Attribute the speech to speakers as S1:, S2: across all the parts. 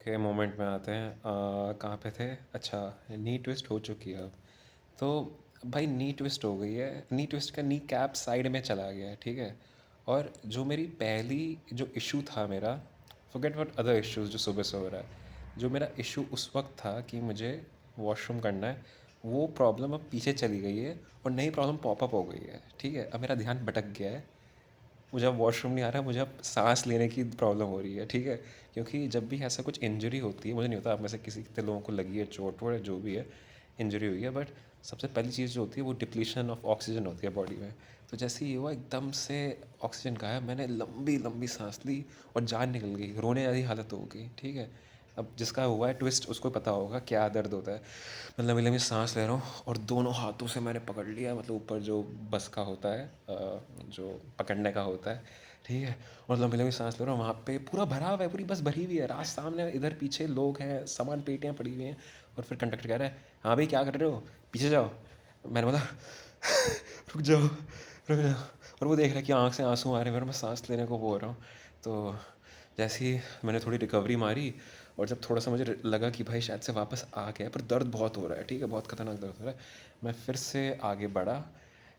S1: के मोमेंट में आते हैं। कहाँ पे थे? अच्छा, नी ट्विस्ट हो चुकी है अब। तो भाई नी ट्विस्ट हो गई है, नी ट्विस्ट का नी कैप साइड में चला गया है, ठीक है। और जो मेरी पहली जो इशू था मेरा, फॉरगेट व्हाट अदर इश्यूज जो सुबह से हो रहा है, जो मेरा इशू उस वक्त था कि मुझे वॉशरूम करना है, वो प्रॉब्लम अब पीछे चली गई है और नई प्रॉब्लम पॉपअप हो गई है, ठीक है। अब मेरा ध्यान भटक गया है, मुझे अब वॉशरूम नहीं आ रहा है, मुझे अब सांस लेने की प्रॉब्लम हो रही है, ठीक है। क्योंकि जब भी ऐसा कुछ इंजरी होती है, मुझे नहीं होता आप में से किसी कितने लोगों को लगी है चोट वोट, जो भी है इंजरी हुई है, बट सबसे पहली चीज़ जो होती है वो डिप्लीशन ऑफ ऑक्सीजन होती है बॉडी में। तो जैसे ही हुआ एकदम से ऑक्सीजन गायब, मैंने लंबी लंबी सांस ली और जान निकल गई, रोने वाली हालत हो गई, ठीक है। अब जिसका हुआ है ट्विस्ट उसको पता होगा क्या दर्द होता है। मैं लंबी लंबी सांस ले रहा हूँ और दोनों हाथों से मैंने पकड़ लिया, मतलब ऊपर जो बस का होता है, जो पकड़ने का होता है, ठीक है। और लंबी लंबी सांस ले रहा हूँ, वहाँ पे पूरा भरा हुआ है, पूरी बस भरी हुई है, रास्ते सामने इधर पीछे लोग हैं, सामान पेटियाँ पड़ी हुई हैं। और फिर कंडक्टर कह रहा है, हाँ भाई क्या कर रहे हो, पीछे जाओ। मैंने बोला रुक जाओ, रुक जाओ। और वो देख रहा है कि आँख से आंसू आ रहे हैं, फिर मैं सांस लेने को बोल रहा हूँ। तो जैसे ही मैंने थोड़ी रिकवरी मारी, और जब थोड़ा सा मुझे लगा कि भाई शायद से वापस आ गया, पर दर्द बहुत हो रहा है, ठीक है, बहुत खतरनाक दर्द हो रहा है, मैं फिर से आगे बढ़ा,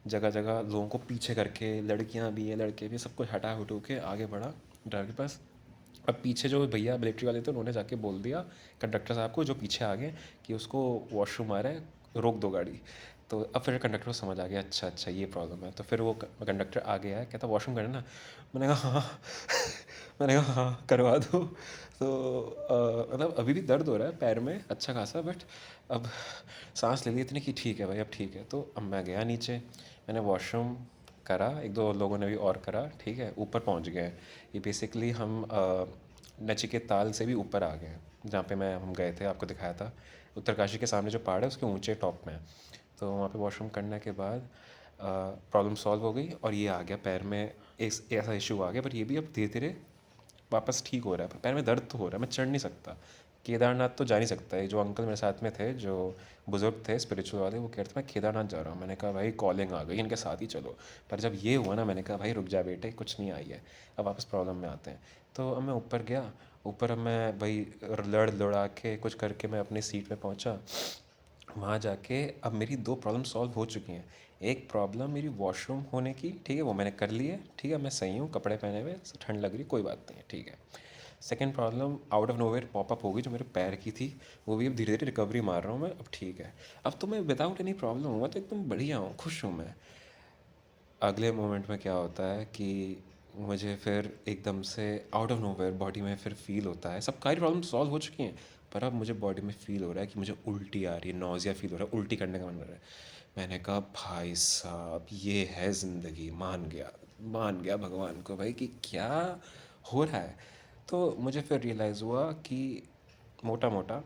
S1: जगह जगह लोगों को पीछे करके, लड़कियां भी हैं लड़के भी, सबको हटा हुटू के आगे बढ़ा ड्राइवर के पास। अब पीछे जो भैया मिलिट्री वाले थे उन्होंने जाके बोल दिया कंडक्टर साहब को जो पीछे आ गए कि उसको वॉशरूम आ रहा है, रोक दो गाड़ी। तो अब फिर कंडक्टर को समझ आ गया, अच्छा अच्छा ये प्रॉब्लम है। तो फिर वो कंडक्टर आ गया है, कहता वॉशरूम करना ना। मैंने कहा हाँ मैंने कहा हाँ करवा दो। तो मतलब अभी भी दर्द हो रहा है पैर में अच्छा खासा, बट अब सांस ले ली इतनी कि ठीक है भाई अब ठीक है। तो अब मैं गया नीचे, मैंने वॉशरूम करा, एक दो लोगों ने भी और करा, ठीक है, ऊपर पहुंच गए। ये बेसिकली हम नचिकेत ताल से भी ऊपर आ गए हैं, जहाँ पे मैं हम गए थे, आपको दिखाया था, उत्तरकाशी के सामने जो पहाड़ है उसके ऊंचे टॉप में है। तो वहाँ पे वॉशरूम करने के बाद प्रॉब्लम सॉल्व हो गई और ये आ गया पैर में, एक ऐसा इशू आ गया, बट ये भी अब धीरे धीरे वापस ठीक हो रहा है। पैर में दर्द तो हो रहा है, मैं चढ़ नहीं सकता, केदारनाथ तो जा नहीं सकता। ये जो अंकल मेरे साथ में थे, जो बुज़ुर्ग थे स्पिरिचुअल वाले, वो कह रहे थे मैं केदारनाथ जा रहा हूँ। मैंने कहा भाई कॉलिंग आ गई, इनके साथ ही चलो। पर जब ये हुआ ना, मैंने कहा भाई रुक जा बेटे, कुछ नहीं आई है, अब वापस प्रॉब्लम में आते हैं। तो अब मैं ऊपर गया, ऊपर अब मैं भाई लड़ लड़ा के कुछ करके मैं अपनी सीट पे पहुंचा। वहाँ जाके अब मेरी दो प्रॉब्लम सॉल्व हो चुकी हैं। एक प्रॉब्लम मेरी वॉशरूम होने की, ठीक है, वो मैंने कर ली है, ठीक है, मैं सही हूँ, कपड़े पहने हुए, ठंड लग रही, कोई बात नहीं है, ठीक है। Second problem out of nowhere popup हो गई, जो मेरे पैर की थी, वो भी अब धीरे धीरे रिकवरी मार रहा हूँ मैं, अब ठीक है। अब तो मैं विदाउट एनी प्रॉब्लम हूँ, मैं तो एकदम बढ़िया हूँ, खुश हूँ मैं। अगले मोमेंट में क्या होता है कि मुझे फिर एकदम से आउट ऑफ नोवेयर बॉडी में फिर फील होता है, सब सारी प्रॉब्लम सॉल्व हो चुकी हैं, पर अब मुझे बॉडी में फील हो रहा है कि मुझे उल्टी आ रही है, नौजिया फील हो रहा है, उल्टी करने का मन कर रहा है। मैंने कहा भाई साहब ये है ज़िंदगी, मान गया भगवान को भाई कि क्या हो रहा है। तो मुझे फिर रियलाइज़ हुआ कि मोटा मोटा